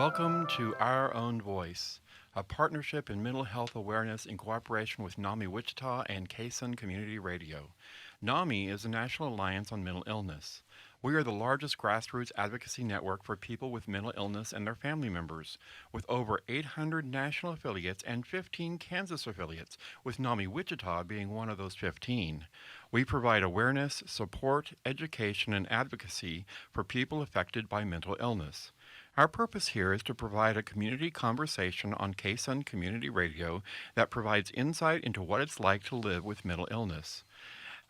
Welcome to Our Own Voice, a partnership in mental health awareness in cooperation with NAMI Wichita and KSUN Community Radio. NAMI is the National Alliance on Mental Illness. We are the largest grassroots advocacy network for people with mental illness and their family members, with over 800 national affiliates and 15 Kansas affiliates, with NAMI Wichita being one of those 15. We provide awareness, support, education, and advocacy for people affected by mental illness. Our purpose here is to provide a community conversation on KSUN Community Radio that provides insight into what it's like to live with mental illness.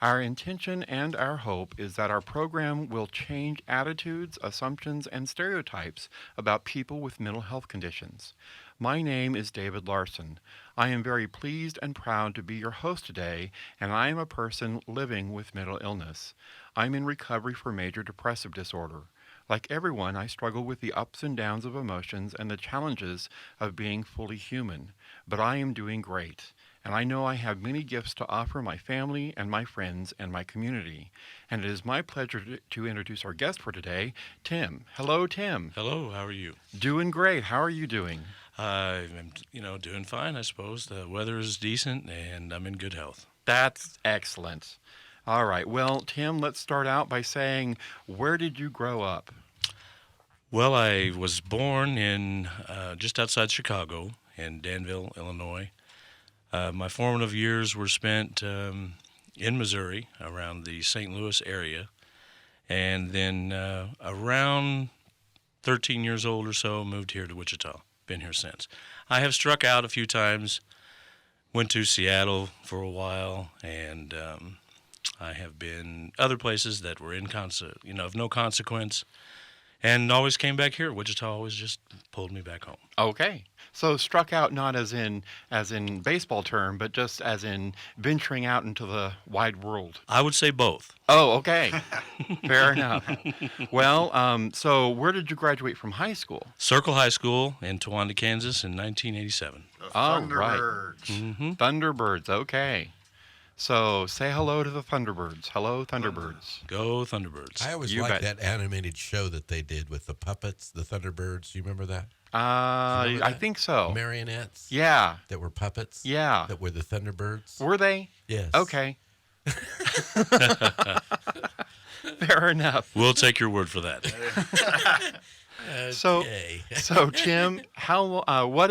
Our intention and our hope is that our program will change attitudes, assumptions, and stereotypes about people with mental health conditions. My name is David Larson. I am very pleased and proud to be your host today, and I am a person living with mental illness. I'm in recovery for major depressive disorder. Like everyone, I struggle with the ups and downs of emotions and the challenges of being fully human, but I am doing great. And I know I have many gifts to offer my family and my friends and my community. And it is my pleasure to introduce our guest for today, Tim. Hello, Tim. Hello, how are you? Doing great. How are you doing? I'm, doing fine, I suppose. The weather is decent, and I'm in good health. That's excellent. All right. Well, Tim, let's start out by saying, where did you grow up? Well, I was born in just outside Chicago in Danville, Illinois. My formative years were spent in Missouri, around the St. Louis area, and then around 13 years old or so, moved here to Wichita. Been here since. I have struck out a few times, went to Seattle for a while, and I have been other places that were of no consequence, and always came back here. Wichita always just pulled me back home. Okay. So struck out not as in baseball term, but just as in venturing out into the wide world. I would say both. Oh, okay. Fair enough. Well, so where did you graduate from high school? Circle High School in Towanda, Kansas in 1987. Oh, right. Mm-hmm. Thunderbirds, okay. So say hello to the Thunderbirds. Hello, Thunderbirds. Go Thunderbirds. I always liked that animated show that they did with the puppets, the Thunderbirds. You remember that? I think so. Marionettes? Yeah. That were puppets? Yeah. That were the Thunderbirds? Were they? Yes. Okay. Fair enough. We'll take your word for that. Okay. So Tim, what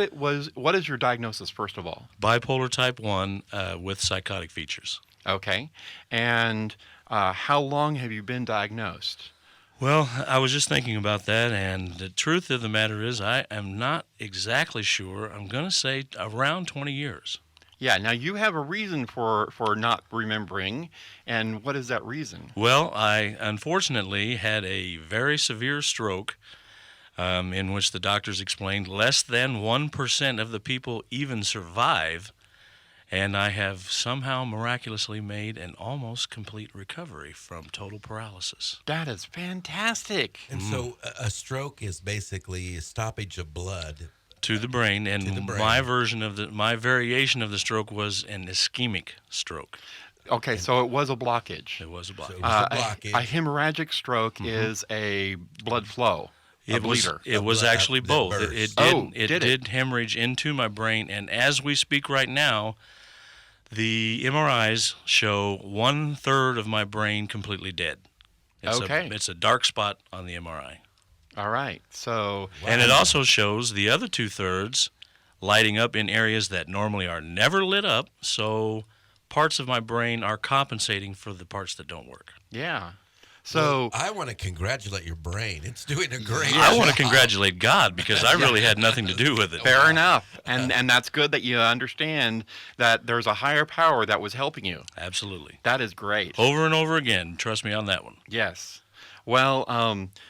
is your diagnosis first of all? Bipolar type 1 with psychotic features. Okay. And how long have you been diagnosed? Well, I was just thinking about that, and the truth of the matter is I am not exactly sure. I'm going to say around 20 years. Yeah, now you have a reason for not remembering, and what is that reason? Well, I unfortunately had a very severe stroke in which the doctors explained less than 1% of the people even survive, and I have somehow miraculously made an almost complete recovery from total paralysis. That is fantastic. And so a stroke is basically a stoppage of blood to the brain, and my variation of the stroke was an ischemic stroke. Okay, so it was a blockage. It was a blockage. So it was a blockage. A hemorrhagic stroke is a blood flow. It was actually both. It did hemorrhage into my brain, and as we speak right now, the MRIs show 1/3 of my brain completely dead. It's a dark spot on the MRI. All right. So, and it also shows the other 2/3 lighting up in areas that normally are never lit up. So parts of my brain are compensating for the parts that don't work. Yeah. So I want to congratulate your brain. It's doing a great I job. want to congratulate God because I really had nothing to do with it. Fair enough. And that's good that you understand that there's a higher power that was helping you. Absolutely. That is great. Over and over again. Trust me on that one. Yes. Well,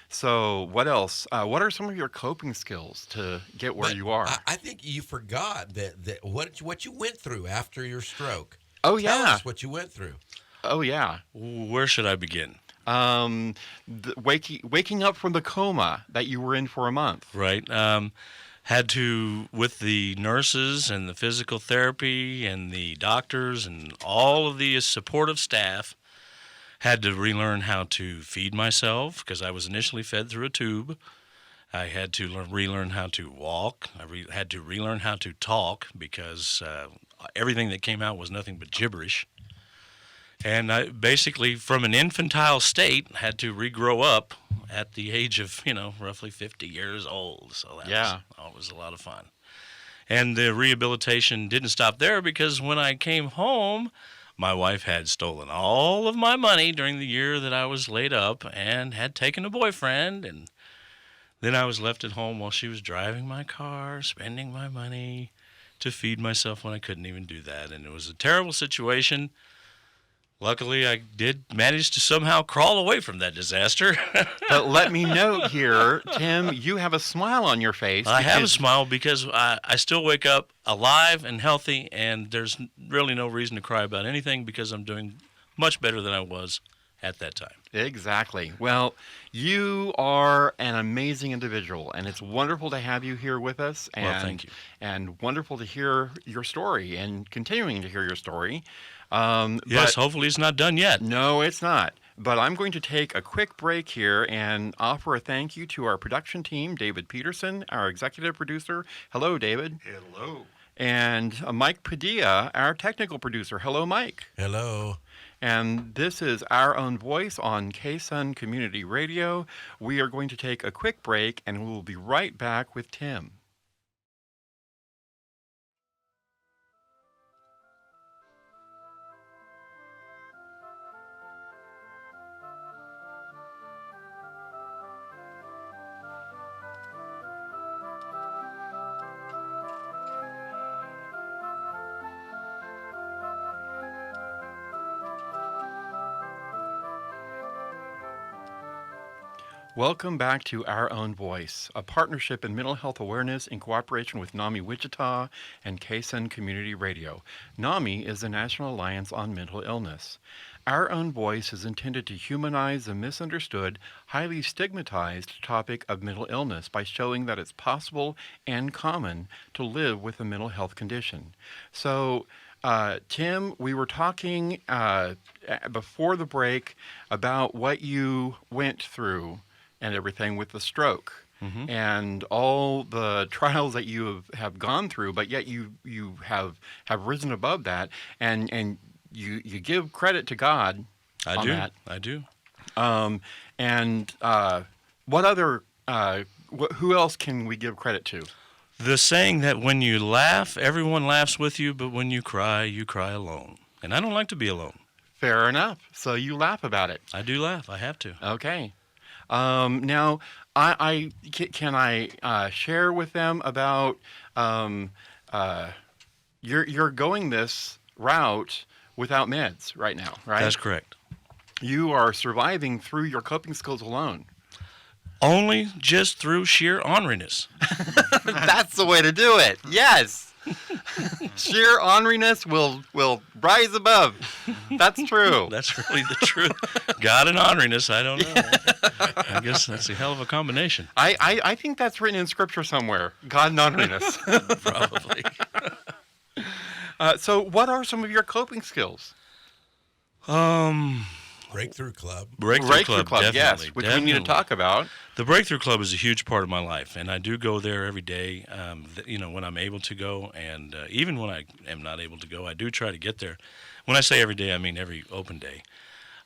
so what else? What are some of your coping skills to get where you are? I think you forgot that what you went through after your stroke. Oh, Tell yeah. us what you went through. Oh, yeah. Where should I begin? Waking up from the coma that you were in for a month. Right. Had to, with the nurses and the physical therapy and the doctors and all of the supportive staff, had to relearn how to feed myself because I was initially fed through a tube. I had to relearn how to walk. I had to relearn how to talk because everything that came out was nothing but gibberish. And I basically, from an infantile state, had to regrow up at the age of, roughly 50 years old. So that was a lot of fun. And the rehabilitation didn't stop there because when I came home, my wife had stolen all of my money during the year that I was laid up and had taken a boyfriend. And then I was left at home while she was driving my car, spending my money to feed myself when I couldn't even do that. And it was a terrible situation. Luckily, I did manage to somehow crawl away from that disaster. But let me note here, Tim, you have a smile on your face. I have a smile because I still wake up alive and healthy, and there's really no reason to cry about anything because I'm doing much better than I was at that time. Exactly. Well, you are an amazing individual, and it's wonderful to have you here with us. And, Well, thank you. And wonderful to hear your story and continuing to hear your story. Yes, But hopefully it's not done yet. no, it's not. But I'm going to take a quick break here and offer a thank you to our production team, David Peterson, our executive producer. Hello, David. Hello. And Mike Padilla, our technical producer. Hello, Mike. Hello. And this is Our Own Voice on KSUN Community Radio. We are going to take a quick break, and we will be right back with Tim. Welcome back to Our Own Voice, a partnership in mental health awareness in cooperation with NAMI Wichita and KSUN Community Radio. NAMI is the National Alliance on Mental Illness. Our Own Voice is intended to humanize the misunderstood, highly stigmatized topic of mental illness by showing that it's possible and common to live with a mental health condition. So, Tim, we were talking before the break about what you went through and everything with the stroke and all the trials that you have gone through, but yet you have risen above that, and you give credit to God on that. I do. And what other who else can we give credit to? The saying that when you laugh, everyone laughs with you, but when you cry alone. And I don't like to be alone. Fair enough. So you laugh about it. I do laugh. I have to. Okay. Now, can I share with them about you're going this route without meds right now, right? That's correct. You are surviving through your coping skills alone. Only just through sheer orneriness. That's the way to do it. Yes. Sheer orneriness will rise above. That's true. That's really the truth. God and orneriness, I don't know. I guess that's a hell of a combination. I think that's written in scripture somewhere. God and orneriness. Probably. So what are some of your coping skills? Breakthrough Club. Breakthrough Club, yes, definitely. which we need to talk about. The Breakthrough Club is a huge part of my life, and I do go there every day, when I'm able to go, and even when I am not able to go, I do try to get there. When I say every day, I mean every open day.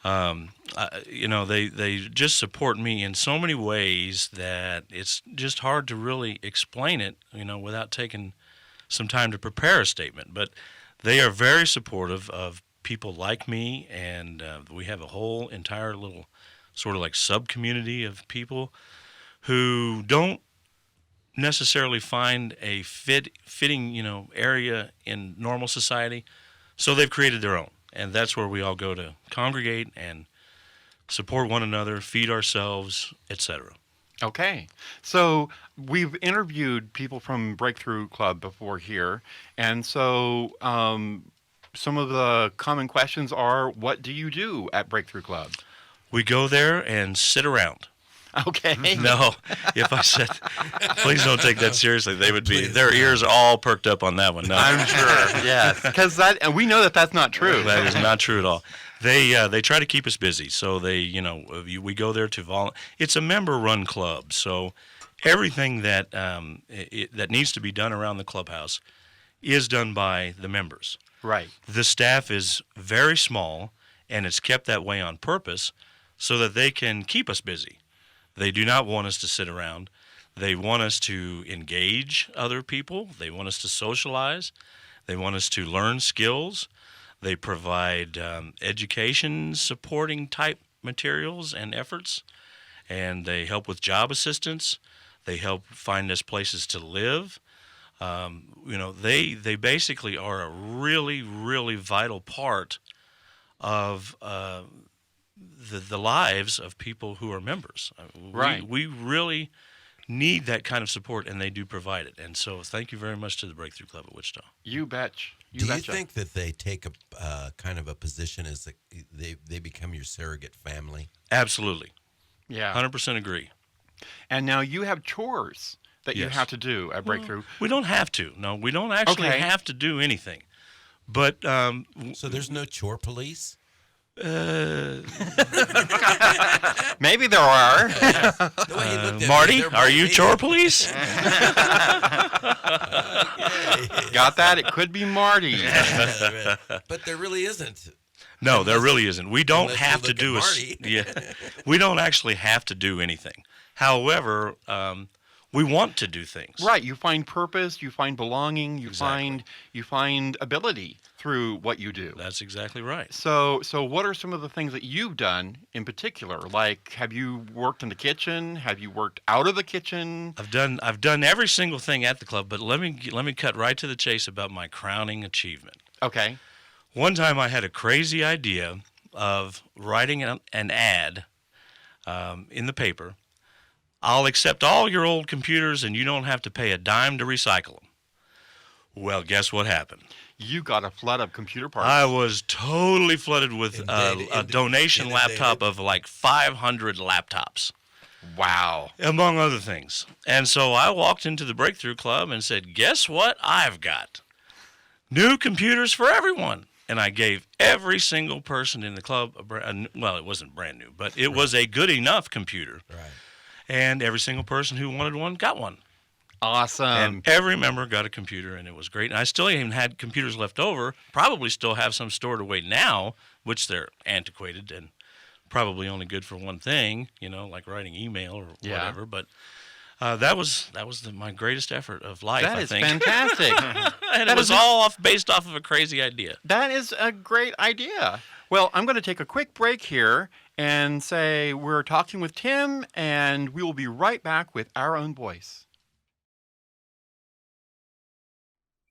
They just support me in so many ways that it's just hard to really explain it, without taking some time to prepare a statement. But they are very supportive of people like me, and we have a whole entire little sort of like sub-community of people who don't necessarily find a fitting, area in normal society, so they've created their own. And that's where we all go to congregate and support one another, feed ourselves, etc. Okay. So we've interviewed people from Breakthrough Club before here, and so some of the common questions are, what do you do at Breakthrough Club? We go there and sit around. Okay. No, if I said, please don't take that seriously. They would be, their ears all perked up on that one. No. I'm sure, yes. Because and we know that that's not true. That is not true at all. They try to keep us busy, so we go there to it's a member-run club, so everything that that needs to be done around the clubhouse is done by the members. Right. The staff is very small, and it's kept that way on purpose so that they can keep us busy. They do not want us to sit around. They want us to engage other people. They want us to socialize. They want us to learn skills. They provide education supporting type materials and efforts, and they help with job assistance. They help find us places to live. They basically are a really, really vital part of the lives of people who are members. Right. We really need that kind of support, and they do provide it. And so thank you very much to the Breakthrough Club at Wichita. You betcha. Do you think that they take a kind of a position as they become your surrogate family? Absolutely. Yeah. 100% agree. And now you have chores that you Yes. have to do at Breakthrough. We don't have to. No, we don't actually Okay. have to do anything. But So there's no chore police? Maybe there are. The way he looked at me, Marty, there are might you be. chore police? Got that? It could be Marty. But there really isn't. No, there really isn't. We don't unless you have to look at do Marty. we don't actually have to do anything. However, we want to do things. Right. You find purpose, you find belonging, Exactly. you find ability through what you do. That's exactly right. So what are some of the things that you've done in particular? Like, have you worked in the kitchen? Have you worked out of the kitchen? I've done every single thing at the club, but let me cut right to the chase about my crowning achievement. Okay. One time I had a crazy idea of writing an ad in the paper. I'll accept all your old computers and you don't have to pay a dime to recycle them. Well, guess what happened? You got a flood of computer parts. I was totally flooded with a donation inundated. laptop of like 500 laptops, Wow. among other things. And so I walked into the Breakthrough Club and said, guess what I've got? New computers for everyone. And I gave every single person in the club, well, it wasn't brand new, but it was a good enough computer. Right. And every single person who wanted one got one. Awesome. And every member got a computer, and it was great. And I still even had computers left over, probably still have some stored away now, which they're antiquated and probably only good for one thing, like writing email or Yeah. whatever. But that was my greatest effort of life, That I is think. fantastic. And That it was is- all based off of a crazy idea. That is a great idea. Well, I'm going to take a quick break here and say we're talking with Tim, and we will be right back with Our Own Voice.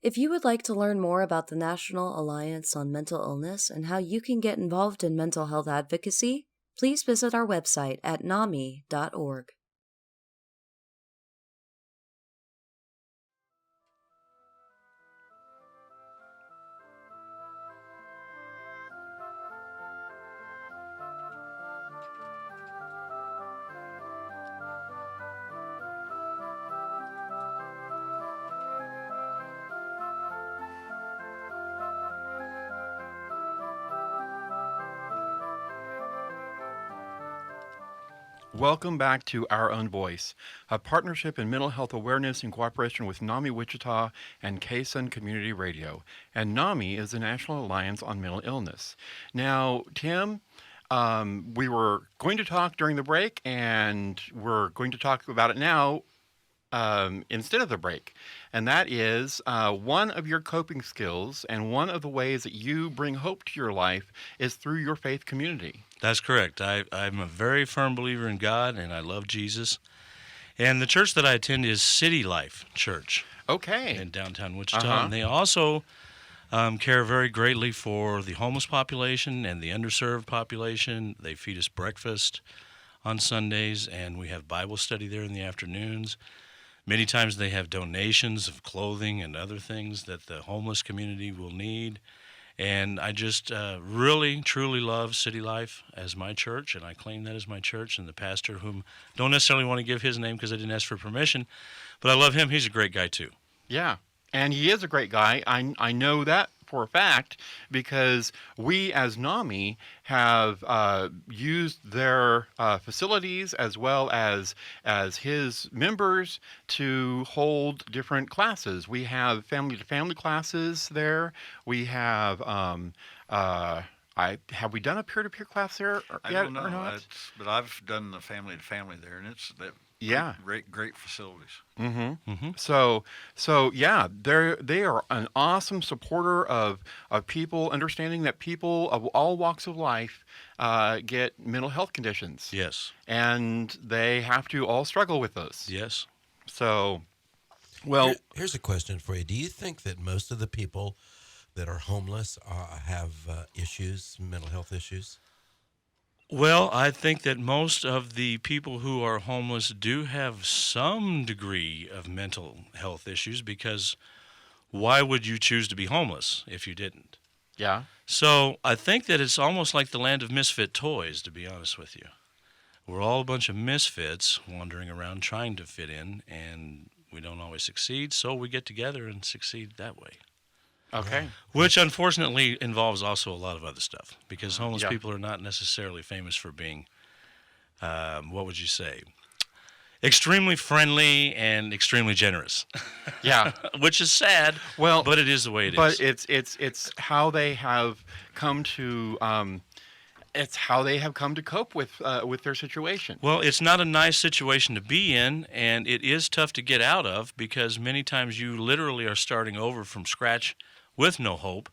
If you would like to learn more about the National Alliance on Mental Illness and how you can get involved in mental health advocacy, please visit our website at NAMI.org. Welcome back to Our Own Voice, a partnership in mental health awareness in cooperation with NAMI Wichita and KSUN Community Radio. And NAMI is the National Alliance on Mental Illness. Now, Tim, we were going to talk during the break, and we're going to talk about it now instead of the break. And that is one of your coping skills and one of the ways that you bring hope to your life is through your faith community. That's correct. I'm a very firm believer in God, and I love Jesus. And the church that I attend is City Life Church Okay. in downtown Wichita. Uh-huh. And they also care very greatly for the homeless population and the underserved population. They feed us breakfast on Sundays, and we have Bible study there in the afternoons. Many times they have donations of clothing and other things that the homeless community will need. And I just really, truly love City Life as my church, and I claim that as my church. And the pastor, whom don't necessarily want to give his name because I didn't ask for permission, but I love him. He's a great guy too. Yeah, and he is a great guy. I know that for a fact because we as NAMI have used their facilities as well as his members to hold different classes. We have family to family classes there. We have have we done a peer to peer class there I yet don't know, or not? but I've done the family to family there, and it's that Yeah. great facilities. So yeah, they are an awesome supporter of people, understanding that people of all walks of life get mental health conditions, Yes. and they have to all struggle with those. Yes. So, well, Here's a question for you. Do you think that most of the people that are homeless have issues, mental health issues? Well, I think that most of the people who are homeless do have some degree of mental health issues, because why would you choose to be homeless if you didn't? yeah, So I think that it's almost like the land of misfit toys, to be honest with you. We're all a bunch of misfits wandering around trying to fit in, and we don't always succeed, so we get together and succeed that way. okay, Which unfortunately involves also a lot of other stuff, because homeless Yeah. people are not necessarily famous for being, what would you say, extremely friendly and extremely generous, yeah. which is sad. Well, but it is the way it is. But it's how they have come to it's how they have come to cope with their situation. Well, it's not a nice situation to be in, and it is tough to get out of, because many times you literally are starting over from scratch with no hope,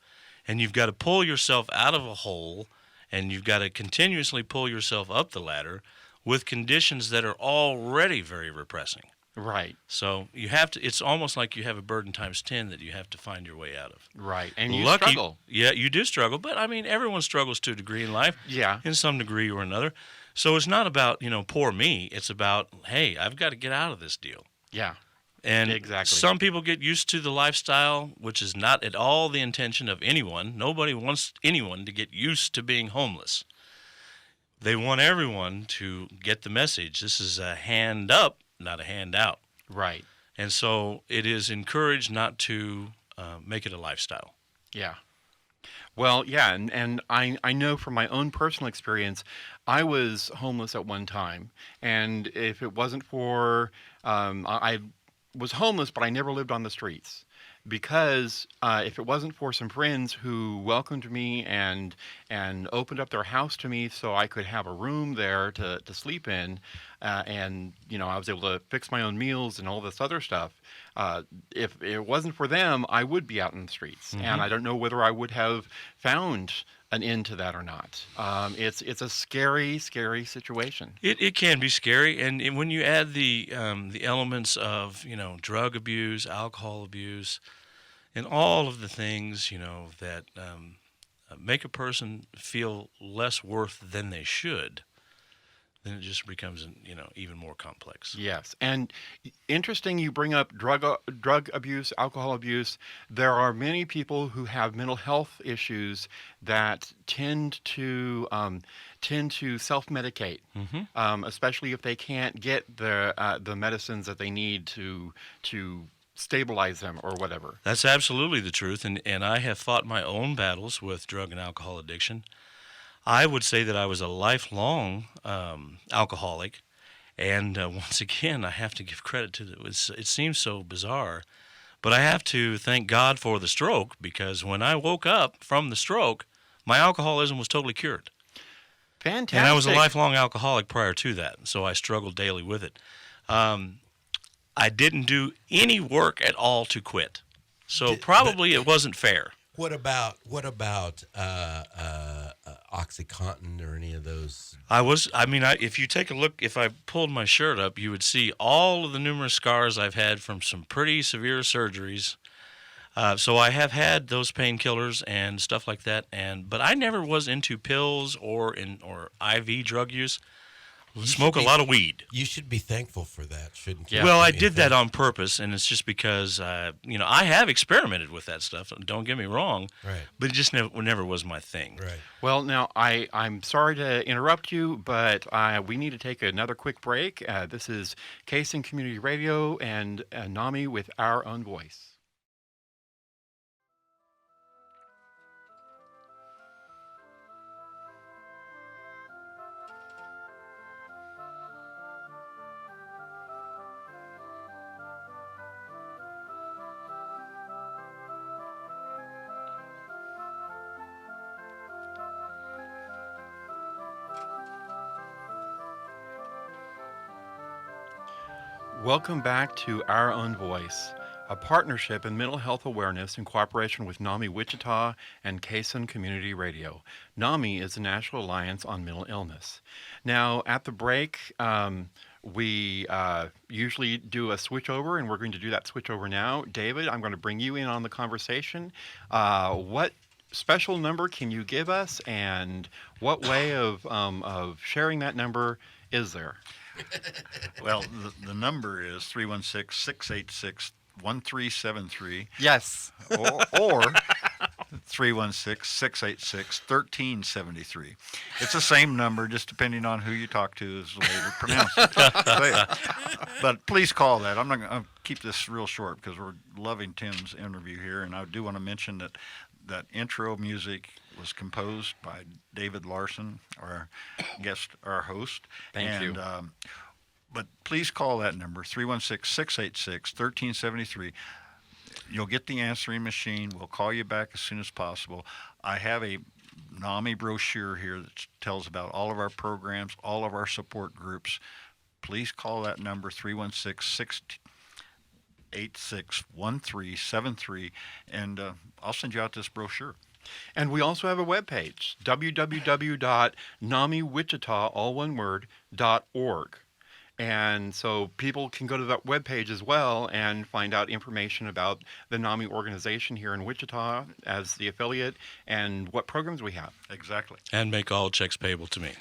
and you've got to pull yourself out of a hole, and you've got to continuously pull yourself up the ladder with conditions that are already very repressing. Right, So you have to, it's almost like you have a burden times 10 that you have to find your way out of. right, and you Lucky, struggle. Yeah, you do struggle, but I mean, everyone struggles to a degree in life, Yeah, in some degree or another. So it's not about, poor me. It's about, hey, I've got to get out of this deal. yeah, And Exactly. some people get used to the lifestyle, which is not at all the intention of anyone. Nobody wants anyone to get used to being homeless. They want everyone to get the message. This is a hand up, not a handout. right, And so it is encouraged not to make it a lifestyle. yeah. Well, yeah, and I know from my own personal experience, I was homeless at one time, and if it wasn't for I was homeless, but I never lived on the streets. Because if it wasn't for some friends who welcomed me and opened up their house to me so I could have a room there to sleep in, and I was able to fix my own meals and all this other stuff. If it wasn't for them, I would be out in the streets, and I don't know whether I would have found an end to that or not. It's a scary, scary situation. It can be scary, and when you add the elements of drug abuse, alcohol abuse, and all of the things that make a person feel less worth than they should, then it just becomes even more complex. Yes, and interesting you bring up drug abuse, alcohol abuse. There are many people who have mental health issues that tend to self-medicate, especially if they can't get the medicines that they need to stabilize them or whatever. That's absolutely the truth, and I have fought my own battles with drug and alcohol addiction. I would say that I was a lifelong alcoholic, and once again, I have to give credit to it seems so bizarre, but I have to thank God for the stroke, because when I woke up from the stroke, my alcoholism was totally cured. Fantastic. And I was a lifelong alcoholic prior to that, so I struggled daily with it. I didn't do any work at all to quit, so probably it wasn't fair. What about OxyContin or any of those? If you take a look, if I pulled my shirt up, you would see all of the numerous scars I've had from some pretty severe surgeries. So I have had those painkillers and stuff like that, but I never was into pills or IV drug use. Smoke a lot of weed. You should be thankful for that, shouldn't you? Yeah. Well, I I mean, did that on purpose, and it's just because I have experimented with that stuff. Don't get me wrong, Right. but it just never was my thing. Right. Well, now I'm sorry to interrupt you, but we need to take another quick break. This is Kaysen Community Radio and NAMI with Our Own Voice. Welcome back to Our Own Voice, a partnership in mental health awareness in cooperation with NAMI Wichita and Kaysen Community Radio. NAMI is the National Alliance on Mental Illness. Now, at the break, we usually do a switchover, and we're going to do that switchover now. David, I'm going to bring you in on the conversation. What special number can you give us, and what way of sharing that number is there? Well, the number is 316-686-1373 Yes. or 316-686-1373. It's the same number, just depending on who you talk to is the way to pronounce it. But please call that. I'm not going to keep this real short because we're loving Tim's interview here, and I do want to mention that intro music was composed by David Larson, our guest, our host. Thank you. But please call that number, 316-686-1373. You'll get the answering machine. We'll call you back as soon as possible. I have a NAMI brochure here that tells about all of our programs, all of our support groups. Please call that number, 316-686-1373, and I'll send you out this brochure. And we also have a webpage, www.namiwichita.org. And so people can go to that webpage as well and find out information about the NAMI organization here in Wichita as the affiliate and what programs we have. Exactly. And make all checks payable to me.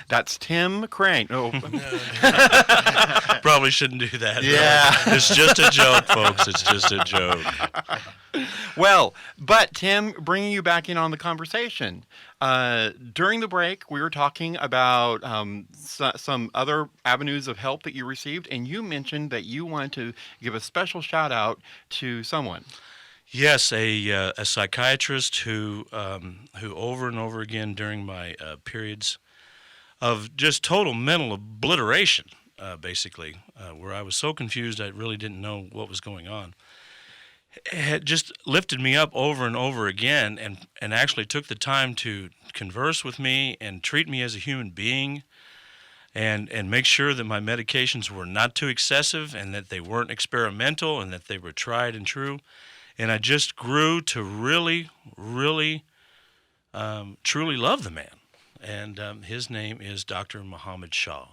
That's Tim Crank. Oh. Probably shouldn't do that. Yeah. It's just a joke, folks. It's just a joke. Well, but Tim, bringing you back in on the conversation. During the break, we were talking about some other avenues of help that you received, and you mentioned that you wanted to give a special shout out to someone. Yes, a psychiatrist who over and over again during my periods of just total mental obliteration, basically, where I was so confused I really didn't know what was going on, had just lifted me up over and over again and actually took the time to converse with me and treat me as a human being and make sure that my medications were not too excessive and that they weren't experimental and that they were tried and true. And I just grew to really, really, truly love the man. And his name is Dr. Muhammad Shah.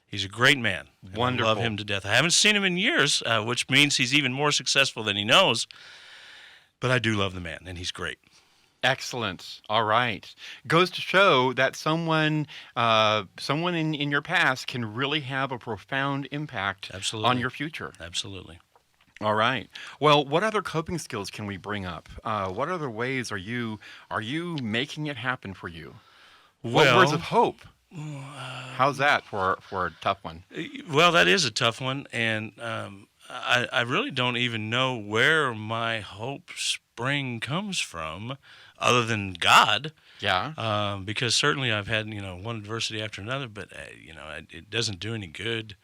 He's a great man. Wonderful. I love him to death. I haven't seen him in years, which means he's even more successful than he knows. But I do love the man, and he's great. Excellent. All right. Goes to show that someone in your past can really have a profound impact Absolutely. on your future. Absolutely. All right. Well, what other coping skills can we bring up? What other ways are you making it happen for you? What words of hope? How's that for a tough one? Well, that is a tough one, and I really don't even know where my hope spring comes from, other than God. Yeah. Because certainly I've had one adversity after another, but it doesn't do any good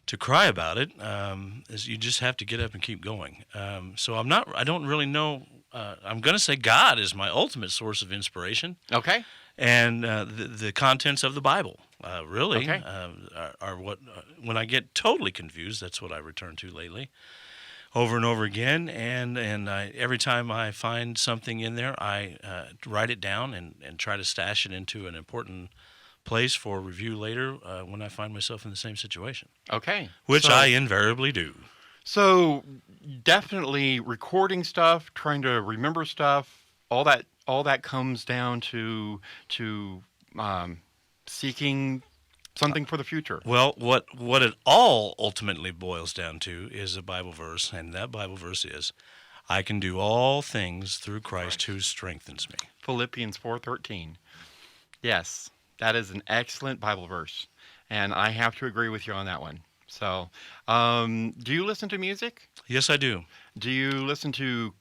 to cry about it. You just have to get up and keep going. So I don't really know. I'm going to say God is my ultimate source of inspiration. Okay. And the contents of the Bible, really, Okay. are what, when I get totally confused, that's what I return to lately, over and over again. And every time I find something in there, I write it down and try to stash it into an important place for review later when I find myself in the same situation. Okay. Which So- I invariably do. So definitely recording stuff, trying to remember stuff, all that comes down to seeking something for the future. Well, what it all ultimately boils down to is a Bible verse, and that Bible verse is, I can do all things through Christ who strengthens me. Philippians 4:13. Yes, that is an excellent Bible verse, and I have to agree with you on that one. So, do you listen to music? Yes, I do. Do you listen to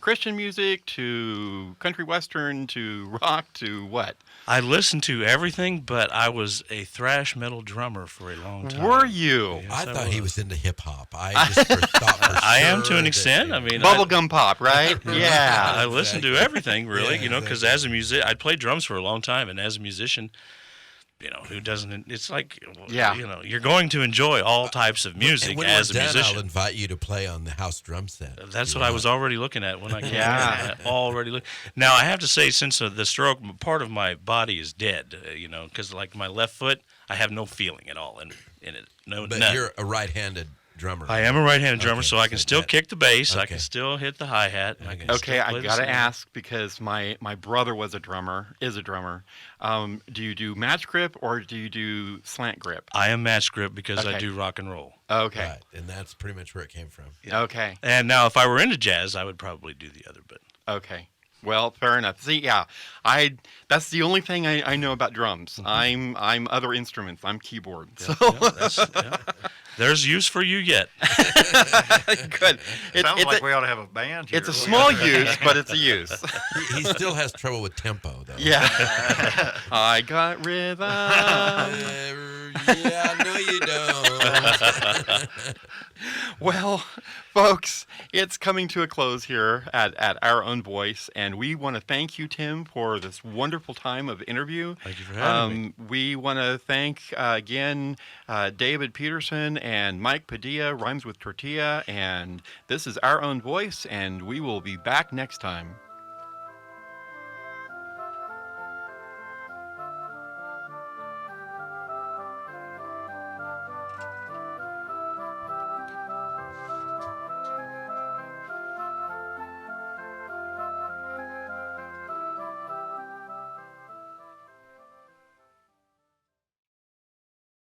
Christian music, to country western, to rock, to what? I listen to everything, but I was a thrash metal drummer for a long time. Were you? Yes, I thought he was. was into hip hop. I just thought for I am sure to an that extent. he- I mean, Bubblegum pop, right? Yeah. I listened to Exactly. everything, really, Yeah, because exactly. as a musician, I played drums for a long time, and as a musician, who doesn't? It's like, Yeah. you're going to enjoy all types of music And when as a we're done, musician. I'll invite you to play on the house drum set. That's if you what I was want. already looking at when I came. Yeah. Now I have to say, since the stroke, part of my body is dead. Because like my left foot, I have no feeling at all in it. No, But none. you're a right-handed drummer. I am a right-handed drummer, Okay, so I can so still that- kick the bass. I okay. can still hit the hi-hat. I can Okay, still I play the gotta snare. ask because my brother is a drummer. Do you do match grip or do you do slant grip? I am match grip because I Okay. do rock and roll. Okay, Right, and that's pretty much where it came from. okay, And now, if I were into jazz, I would probably do the other. But okay. Well, fair enough. See, yeah, that's the only thing I know about drums. I'm other instruments. I'm keyboard. So there's use for you yet. good. Sounds like we ought to have a band here. It's a small use, but it's a use. He still has trouble with tempo, though. Yeah. I got rhythm. Yeah, no, you don't. Well, folks, it's coming to a close here at Our Own Voice, and we want to thank you, Tim, for this wonderful time of interview. Thank you for having me. We want to thank again David Peterson and Mike Padilla, Rhymes with Tortilla, and this is Our Own Voice, and we will be back next time.